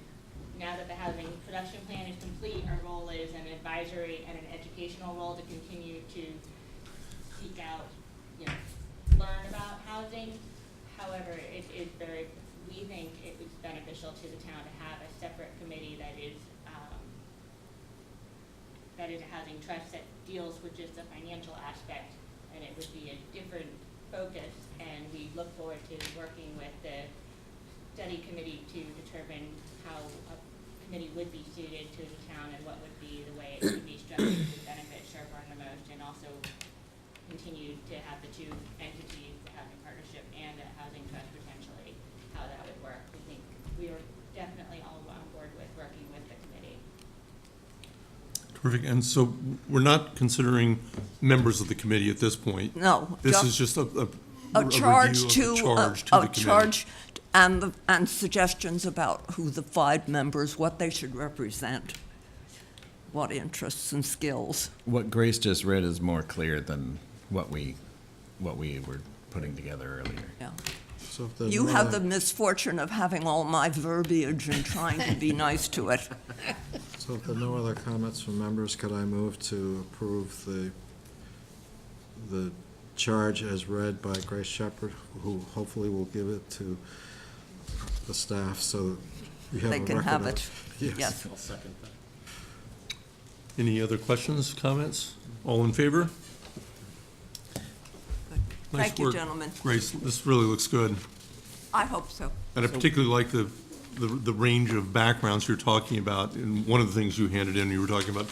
Speaker 6: now that the housing production plan is complete, our role is an advisory and an educational role to continue to seek out, learn about housing. However, it is we think it was beneficial to the town to have a separate committee that is a housing trust that deals with just the financial aspect, and it would be a different focus, and we look forward to working with the study committee to determine how a committee would be suited to the town and what would be the way it would be structured to benefit Sherborn the most, and also continue to have the two entities, the housing partnership and the housing trust potentially, how that would work. We think we are definitely all on board with working with the committee.
Speaker 1: Terrific. And so we're not considering members of the committee at this point.
Speaker 9: No,
Speaker 1: This is just a
Speaker 9: charge
Speaker 1: review of
Speaker 9: to,
Speaker 1: the charge to the
Speaker 9: a
Speaker 1: committee.
Speaker 9: charge and suggestions about who the 5 members, what they should represent, what interests and skills.
Speaker 2: What Grace just read is more clear than what we were putting together earlier.
Speaker 9: Yeah.
Speaker 3: So if there's
Speaker 9: You
Speaker 3: no
Speaker 9: have
Speaker 3: other-
Speaker 9: the misfortune of having all my verbiage and trying to be nice to it.
Speaker 3: So if there are no other comments from members, could I move to approve the charge as read by Grace Shepherd, who hopefully will give it to the staff so you have a
Speaker 9: They
Speaker 3: record
Speaker 9: can have
Speaker 3: of
Speaker 9: it. Yes.
Speaker 2: I'll second that.
Speaker 1: Any other questions, comments? All in favor? Nice
Speaker 9: Thank you,
Speaker 1: work,
Speaker 9: gentlemen.
Speaker 1: Grace, this really looks good.
Speaker 9: I hope so.
Speaker 1: And I particularly like the range of backgrounds you're talking about. And one of the things you handed in, you were talking about,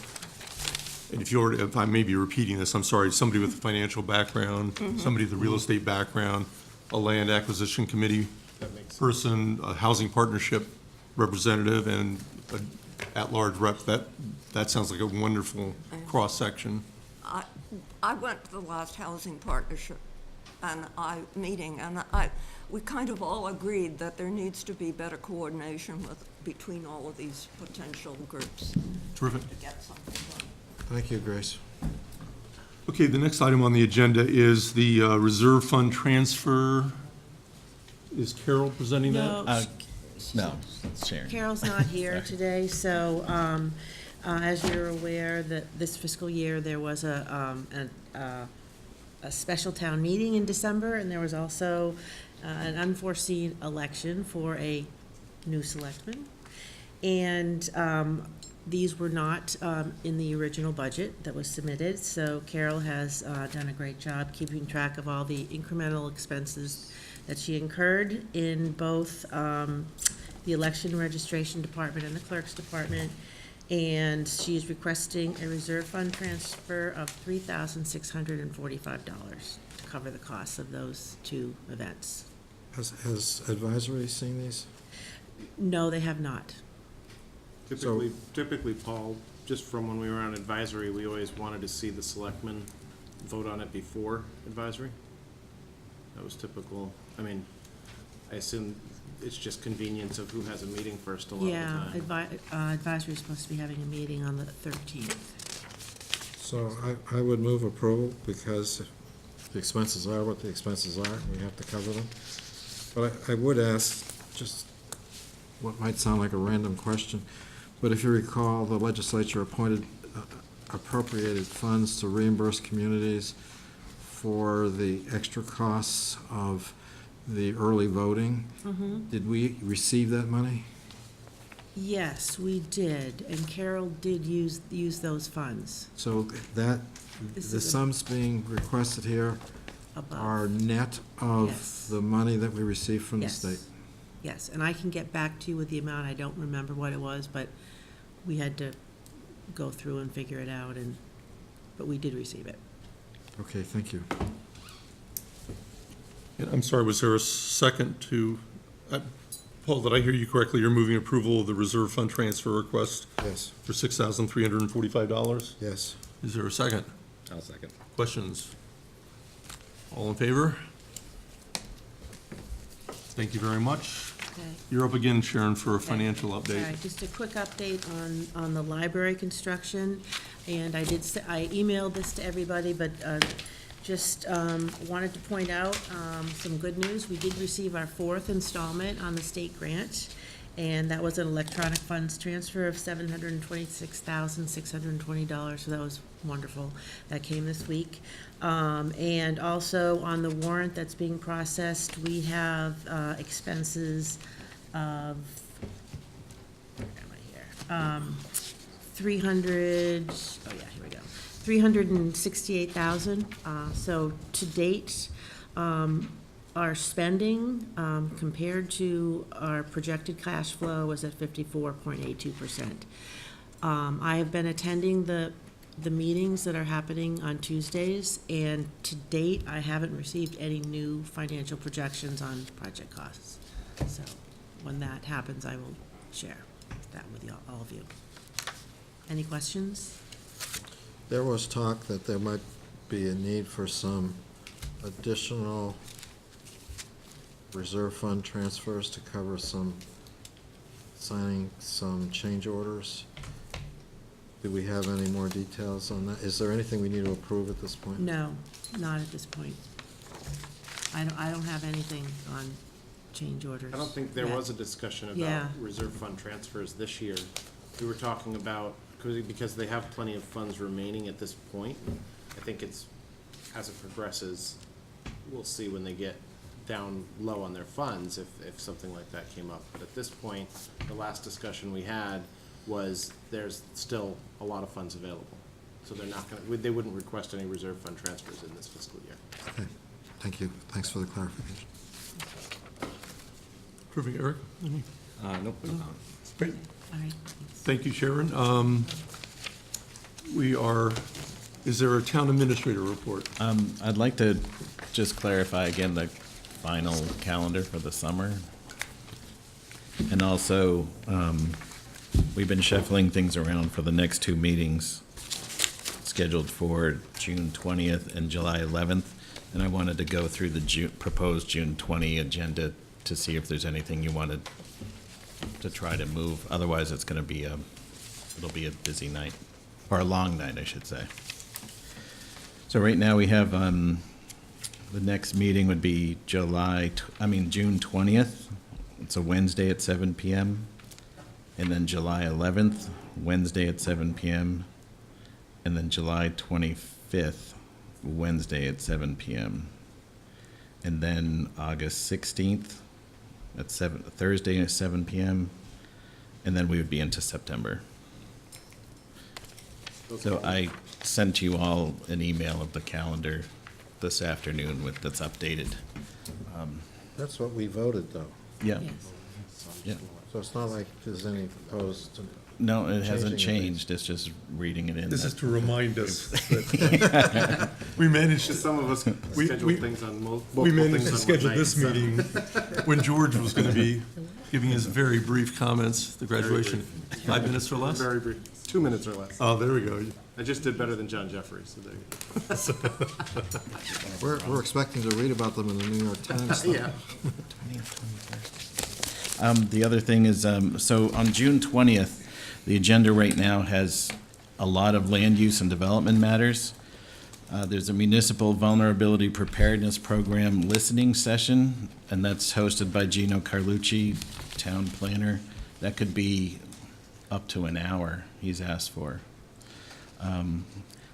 Speaker 1: and if I may be repeating this, I'm sorry, somebody with a financial background, somebody with a real estate background, a land acquisition committee person, a housing partnership representative, and an at-large rep. That sounds like a wonderful cross-section.
Speaker 9: I went to the last housing partnership meeting, and we kind of all agreed that there needs to be better coordination between all of these potential groups
Speaker 1: Terrific.
Speaker 9: to get something done.
Speaker 3: Thank you, Grace.
Speaker 1: Okay, the next item on the agenda is the reserve fund transfer. Is Carol presenting that?
Speaker 2: No, it's Sharon.
Speaker 10: Carol's not here today, so as you're aware, that this fiscal year, there was a special town meeting in December, and there was also an unforeseen election for a new selectman. And these were not in the original budget that was submitted, so Carol has done a great job keeping track of all the incremental expenses that she incurred in both the election registration department and the clerk's department. And she is requesting a reserve fund transfer of $3,645 to cover the costs of those two events.
Speaker 3: Has advisory seen these?
Speaker 10: No, they have not.
Speaker 11: Typically, Paul, just from when we were on advisory, we always wanted to see the selectmen vote on it before advisory. That was typical. I mean, I assume it's just convenience of who has a meeting first a lot of the
Speaker 10: Yeah,
Speaker 11: time.
Speaker 10: advisory is supposed to be having a meeting on the 13th.
Speaker 3: So I would move approval because the expenses are what the expenses are. We have to cover them. But I would ask, just what might sound like a random question, but if you recall, the legislature appropriated funds to reimburse communities for the extra costs of the early voting. Did we receive that money?
Speaker 10: Yes, we did, and Carol did use those funds
Speaker 3: So that,
Speaker 10: This
Speaker 3: the
Speaker 10: is a-
Speaker 3: sums being requested here
Speaker 10: above.
Speaker 3: are net of
Speaker 10: Yes.
Speaker 3: the money that we received from the
Speaker 10: Yes.
Speaker 3: state?
Speaker 10: Yes, and I can get back to you with the amount. I don't remember what it was, but we had to go through and figure it out, but we did receive it.
Speaker 3: Okay, thank you.
Speaker 1: And I'm sorry, was there a second to, Paul, did I hear you correctly? You're moving approval of the reserve fund transfer request
Speaker 3: Yes,
Speaker 1: for $6,345?
Speaker 3: yes.
Speaker 1: Is there a second?
Speaker 5: I'll second.
Speaker 1: Questions? All in favor? Thank you very much.
Speaker 10: Okay.
Speaker 1: You're up again, Sharon, for a
Speaker 10: Okay.
Speaker 1: financial
Speaker 10: All
Speaker 1: update.
Speaker 10: right, just a quick update on the library construction, and I emailed this to everybody, but just wanted to point out some good news. We did receive our 4th installment on the state grant, and that was an electronic funds transfer of $726,620, so that was wonderful. That came this week. And also on the warrant that's being processed, we have expenses of, where am I here? 300, oh yeah, here we go. 368,000. So to date, our spending compared to our projected cash flow was at 54.82%. I have been attending the meetings that are happening on Tuesdays, and to date, I haven't received any new financial projections on project costs. So when that happens, I will share that with all of you. Any questions?
Speaker 3: There was talk that there might be a need for some additional reserve fund transfers to cover signing some change orders. Do we have any more details on that? Is there anything we need to approve at this point?
Speaker 10: No, not at this point. I don't have anything change orders.
Speaker 11: I don't think there
Speaker 10: yet.
Speaker 11: was a discussion
Speaker 10: Yeah.
Speaker 11: about reserve fund transfers this year. We were talking about, because they have plenty of funds remaining at this point. I think it's, as it progresses, we'll see when they get down low on their funds if something like that came up. But at this point, the last discussion we had was there's still a lot of funds available. So they're not gonna, they wouldn't request any reserve fund transfers in this fiscal year.
Speaker 3: Okay, thank you. Thanks for the clarification.
Speaker 1: Terrific, Eric? Any?
Speaker 5: Nope, no comment.
Speaker 1: Great.
Speaker 10: All right.
Speaker 1: Thank you, Sharon. Is there a town administrator report?
Speaker 2: I'd like to just clarify again the final calendar for the summer. And also, we've been shuffling things around for the next two meetings scheduled for June 20th and July 11th. And I wanted to go through the proposed June 20 agenda to see if there's anything you wanted to try to move. Otherwise, it's going to be it'll be a busy night, or a long night, I should say. So right now we have, the next meeting would be June 20th. It's a Wednesday at 7 PM. And then July 11th, Wednesday at 7 PM. And then July 25th, Wednesday at 7 PM. And then August 16th at Thursday at 7 PM. And then we would be into September. So I sent you all an email of the calendar this afternoon that's updated.
Speaker 3: That's what we voted, though.
Speaker 2: Yeah,
Speaker 10: Yes.
Speaker 2: yeah.
Speaker 3: So it's not like there's any opposed.
Speaker 2: No, it hasn't
Speaker 3: Changing it.
Speaker 2: changed. It's just reading it in.
Speaker 1: This is to remind us that we managed,
Speaker 11: Just some of us
Speaker 1: We-
Speaker 11: schedule things on multiple
Speaker 1: we
Speaker 11: things
Speaker 1: managed to
Speaker 11: on one
Speaker 1: schedule
Speaker 11: night,
Speaker 1: this
Speaker 11: so-
Speaker 1: meeting when George was going to be giving his very brief comments, the graduation. 5 minutes or less?
Speaker 11: Very brief, 2 minutes or less.
Speaker 1: Oh, there we go.
Speaker 11: I just did better than John Jeffrey, so there you go.
Speaker 3: We're expecting to read about them in the New York Times. though.
Speaker 11: Yeah.
Speaker 2: The other thing is, so on June 20th, the agenda right now has a lot of land use and development matters. There's a municipal vulnerability preparedness program listening session, and that's hosted by Gino Carlucci, town planner. That could be up to an hour, he's asked for.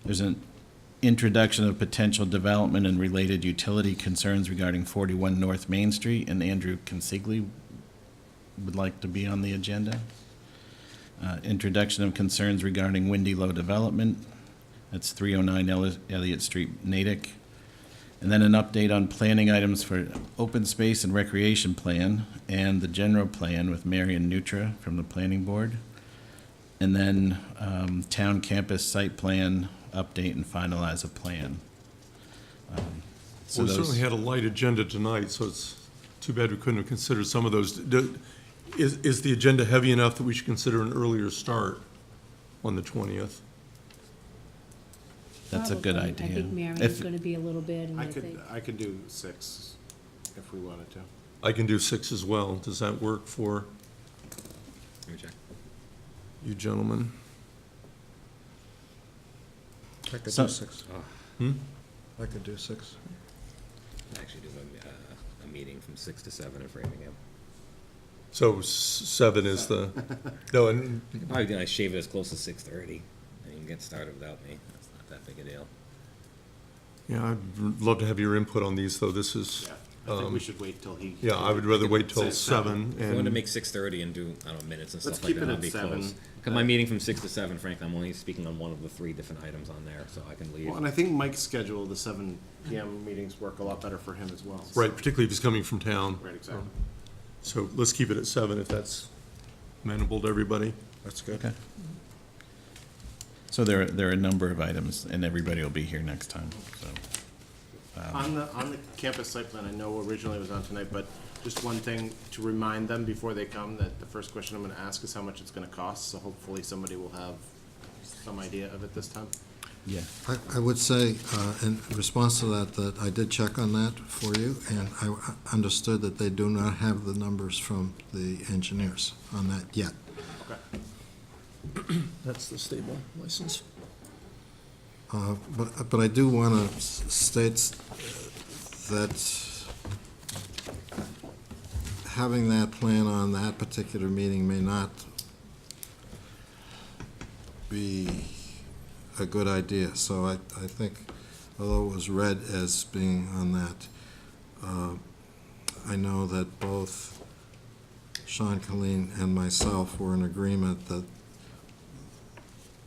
Speaker 2: There's an introduction of potential development and related utility concerns regarding 41 North Main Street, and Andrew Consigli would like to be on the agenda. Introduction of concerns regarding Windy Low development. That's 309 Elliott Street, Natick. And then an update on planning items for open space and recreation plan and the general plan with Marion Nutra from the planning board. And then town campus site plan, update and finalize a plan.
Speaker 1: So we certainly had a light agenda tonight, so it's too bad we couldn't have considered some of those. Is the agenda heavy enough that we should consider an earlier start on the 20th?
Speaker 2: That's a good
Speaker 4: Probably.
Speaker 2: idea.
Speaker 4: I think Marion's
Speaker 2: If-
Speaker 4: gonna be a little bit, and I think.
Speaker 11: I could do 6 if we wanted to.
Speaker 1: I can do 6 as well. Does that work for
Speaker 5: Let me check.
Speaker 1: you gentlemen?
Speaker 3: I could
Speaker 2: So-
Speaker 3: do 6.
Speaker 1: Hmm?
Speaker 3: I could do 6.
Speaker 5: I actually do a meeting from 6 to 7 in Framingham.
Speaker 1: So 7 is the, no, and
Speaker 5: Probably I shave it as close to 6:30, and you can get started without me. That's not that big a deal.
Speaker 1: yeah, I'd love to have your input on these, though. This is,
Speaker 11: Yeah, I think we should wait till he.
Speaker 1: yeah, I would rather wait till
Speaker 11: Say
Speaker 1: 7.
Speaker 5: If we want to
Speaker 1: And
Speaker 5: make 6:30 and do, I don't know, minutes and
Speaker 11: Let's
Speaker 5: stuff like
Speaker 11: keep it
Speaker 5: that,
Speaker 11: at
Speaker 5: I'll be
Speaker 11: 7.
Speaker 5: close. Because my meeting from 6 to 7, frankly, I'm only speaking on one of the 3 different items on there, so I can leave.
Speaker 11: Well, and I think Mike's schedule, the 7 PM meetings work a lot better for him as well.
Speaker 1: Right, particularly if he's coming from town.
Speaker 11: Right, exactly.
Speaker 1: So let's keep it at 7 if that's amenable to everybody.
Speaker 3: That's good.
Speaker 2: Okay. So there are a number of items, and everybody will be here next time, so.
Speaker 11: On the campus site plan, I know originally it was on tonight, but just one thing to remind them before they come, that the first question I'm gonna ask is how much it's gonna cost, so hopefully somebody will have some idea of it this time.
Speaker 2: Yeah.
Speaker 3: I would say, in response to that, that I did check on that for you, and I understood that they do not have the numbers from the engineers on that yet.
Speaker 11: Okay.
Speaker 1: That's the stable license.
Speaker 3: But I do want to state that having that plan on that particular meeting may not be a good idea. So I think, although it was read as being on that, I know that both Sean Colleen and myself were in agreement that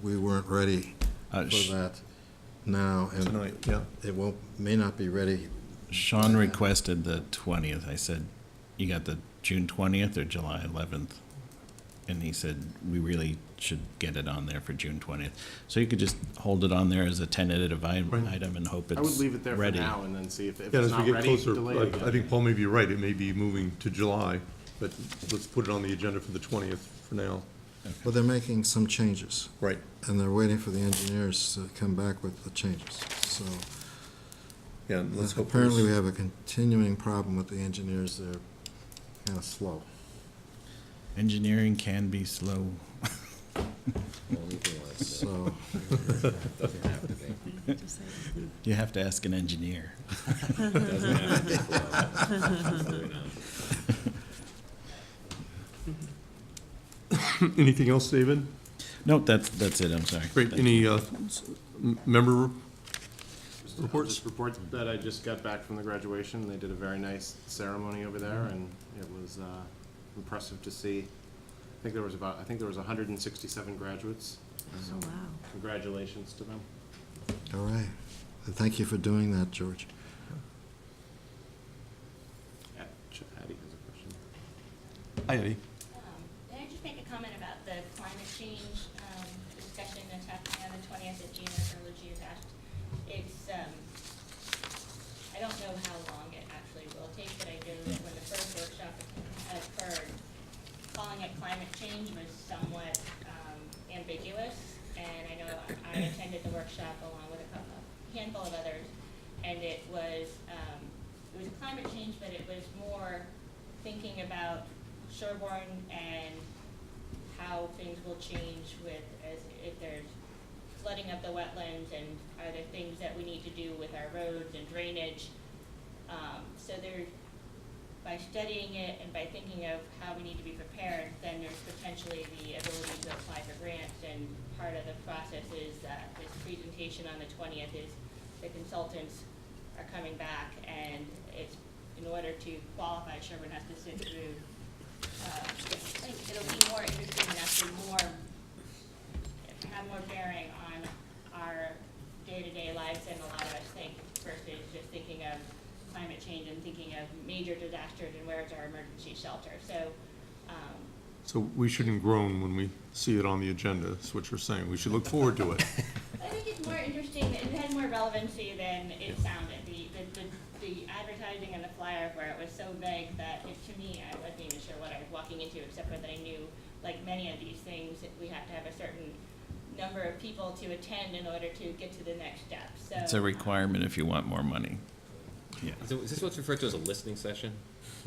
Speaker 3: we weren't ready for that now, and
Speaker 1: Tonight, yeah.
Speaker 3: it may not be ready.
Speaker 2: Sean requested the 20th. I said, you got the June 20th or July 11th? And he said, we really should get it on there for June 20th. So you could just hold it on there as a tentative item and hope it's
Speaker 11: I would leave it there for
Speaker 2: ready.
Speaker 11: now and then see if
Speaker 1: Yeah,
Speaker 11: it's
Speaker 1: as we
Speaker 11: not
Speaker 1: get
Speaker 11: ready,
Speaker 1: closer,
Speaker 11: delay it
Speaker 1: I
Speaker 11: again.
Speaker 1: think Paul may be right, it may be moving to July, but let's put it on the agenda for the 20th for now.
Speaker 3: Well, they're making some changes,
Speaker 1: Right.
Speaker 3: and they're waiting for the engineers to come back with the changes. So
Speaker 1: Yeah, and let's hope.
Speaker 3: apparently we
Speaker 1: there's-
Speaker 3: have a continuing problem with the engineers. They're kind of slow.
Speaker 2: Engineering can be slow.
Speaker 3: So,
Speaker 2: You have to ask an engineer.
Speaker 1: Anything else, David?
Speaker 2: No, that's it, I'm sorry.
Speaker 1: Great,
Speaker 2: Thank
Speaker 1: any member
Speaker 11: I'll
Speaker 1: reports?
Speaker 11: just report that I just got back from the graduation. They did a very nice ceremony over there, and it was impressive to see. I think there was 167 graduates. So
Speaker 10: Oh, wow.
Speaker 11: congratulations to them.
Speaker 3: all right. And thank you for doing that, George.
Speaker 11: Addie has a question.
Speaker 1: Hi, Eddie.
Speaker 6: Can I just make a comment about the climate change discussion that's happening on the 20th that Gina Carlucci has asked? It's, I don't know how long it actually will take, but I know that when the first workshop occurred, calling it climate change was somewhat ambiguous, and I know I attended the workshop along with a handful of others, and it was climate change, but it was more thinking about Sherborn and how things will change with, as if there's flooding of the wetlands, and are there things that we need to do with our roads and drainage. So there, by studying it and by thinking of how we need to be prepared, then there's potentially the ability to apply for grants, and part of the process is that this presentation on the 20th is the consultants are coming back, and it's, in order to qualify, Sherborn has to sit through, I think it'll be more interesting and actually have more bearing on our day-to-day lives than a lot of us think, versus just thinking of climate change and thinking of major disasters and where's our emergency shelter.
Speaker 1: So we shouldn't groan when we see it on the agenda, is what you're saying. We should look forward to it.
Speaker 6: I think it's more interesting, it has more relevancy than it sounded. The advertising and the flyer for it was so vague that to me, I wasn't even sure what I was walking into, except for that I knew, like many of these things, that we have to have a certain number of people to attend in order to get to the next step, so.
Speaker 2: It's a requirement if you want more money.
Speaker 5: So is this what's referred to as a listening session?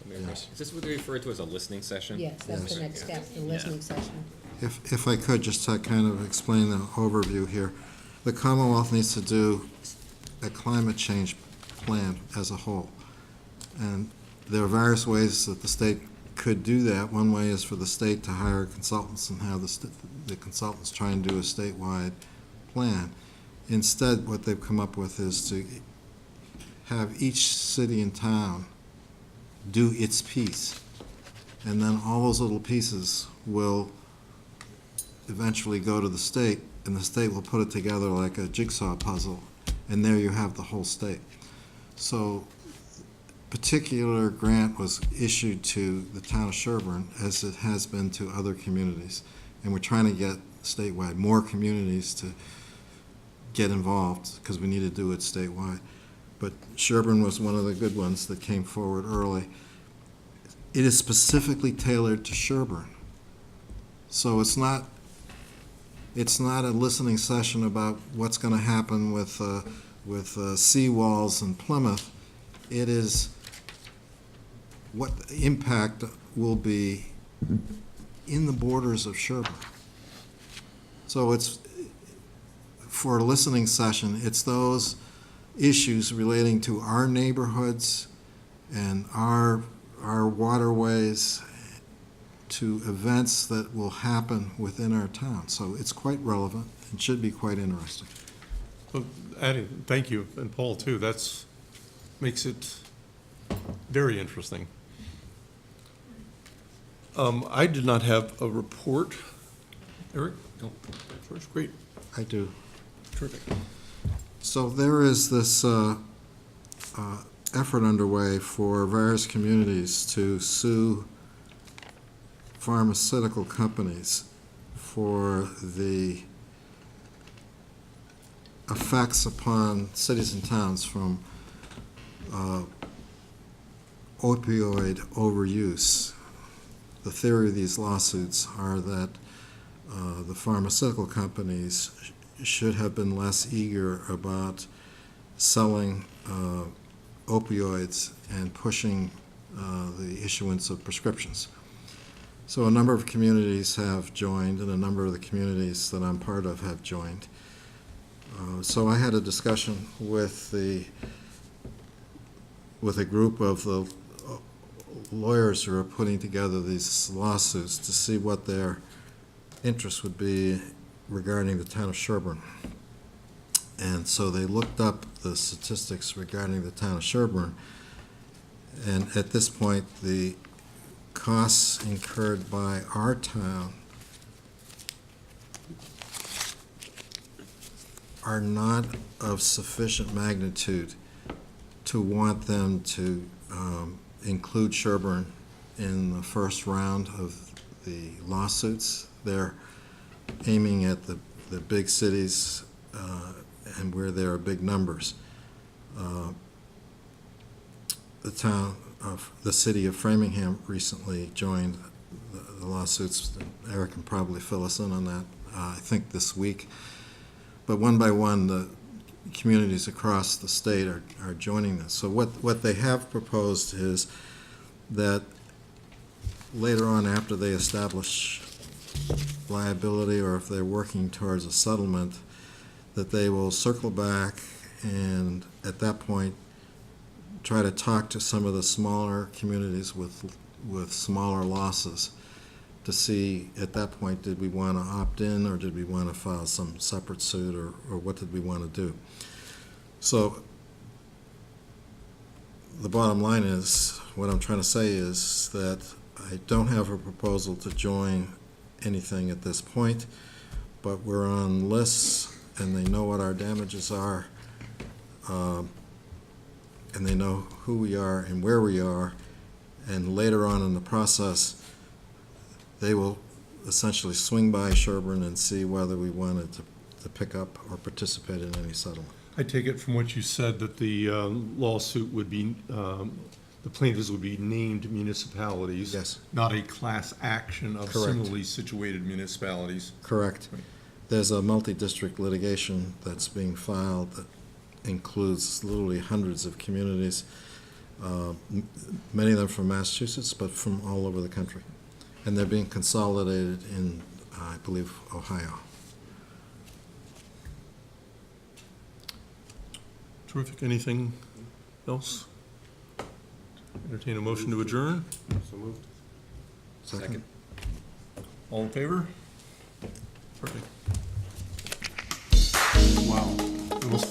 Speaker 3: Yes.
Speaker 5: Is this what they refer to as a listening session?
Speaker 4: Yes, that's the next step, the listening session.
Speaker 3: If I could, just to kind of explain the overview here. The Commonwealth needs to do a climate change plan as a whole. And there are various ways that the state could do that. One way is for the state to hire consultants and have the consultants try and do a statewide plan. Instead, what they've come up with is to have each city and town do its piece. And then all those little pieces will eventually go to the state, and the state will put it together like a jigsaw puzzle, and there you have the whole state. So, particular grant was issued to the town of Sherborn, as it has been to other communities. And we're trying to get statewide, more communities to get involved, because we need to do it statewide. But Sherborn was one of the good ones that came forward early. It is specifically tailored to Sherborn. So it's not a listening session about what's going to happen with seawalls in Plymouth. It is what the impact will be in the borders of Sherborn. So it's, for a listening session, it's those issues relating to our neighborhoods and our our waterways to events that will happen within our town. So it's quite relevant and should be quite interesting.
Speaker 1: Well, adding, thank you, and Paul too, makes it very interesting. I did not have a report. Eric? No. George, great,
Speaker 3: I do.
Speaker 1: terrific.
Speaker 3: So there is this effort underway for various communities to sue pharmaceutical companies for the effects upon cities and towns from opioid overuse. The theory of these lawsuits are that the pharmaceutical companies should have been less eager about selling opioids and pushing the issuance of prescriptions. So a number of communities have joined, and a number of the communities that I'm part of have joined. So I had a discussion with a group of the lawyers who are putting together these lawsuits to see what their interest would be regarding the town of Sherborn. And so they looked up the statistics regarding the town of Sherborn, and at this point, the costs incurred by our town are not of sufficient magnitude to want them to include Sherborn in the first round of the lawsuits. They're aiming at the big cities and where there are big numbers. The city of Framingham recently joined the lawsuits. Eric can probably fill us in on that, I think this week. But one by one, the communities across the state are joining this. So what they have proposed is that later on, after they establish liability, or if they're working towards a settlement, that they will circle back and at that point try to talk to some of the smaller communities with smaller losses to see at that point, did we want to opt in or did we want to file some separate suit, or what did we want to do? So the bottom line is, what I'm trying to say is that I don't have a proposal to join anything at this point, but we're on lists and they know what our damages are, and they know who we are and where we are, and later on in the process, they will essentially swing by Sherborn and see whether we wanted to pick up or participate in any settlement.
Speaker 1: I take it from what you said that the lawsuit would be, the plaintiffs would be named municipalities.
Speaker 3: Yes.
Speaker 1: Not a class action of
Speaker 3: Correct.
Speaker 1: similarly situated municipalities.
Speaker 3: Correct.
Speaker 1: Right.
Speaker 3: There's a multi-district litigation that's being filed that includes literally hundreds of communities, many of them from Massachusetts, but from all over the country. And they're being consolidated in, I believe, Ohio.
Speaker 1: Terrific. Anything else? Entertain a motion to adjourn.
Speaker 11: So moved.
Speaker 3: Second.
Speaker 1: All in favor? Perfect. Wow. It was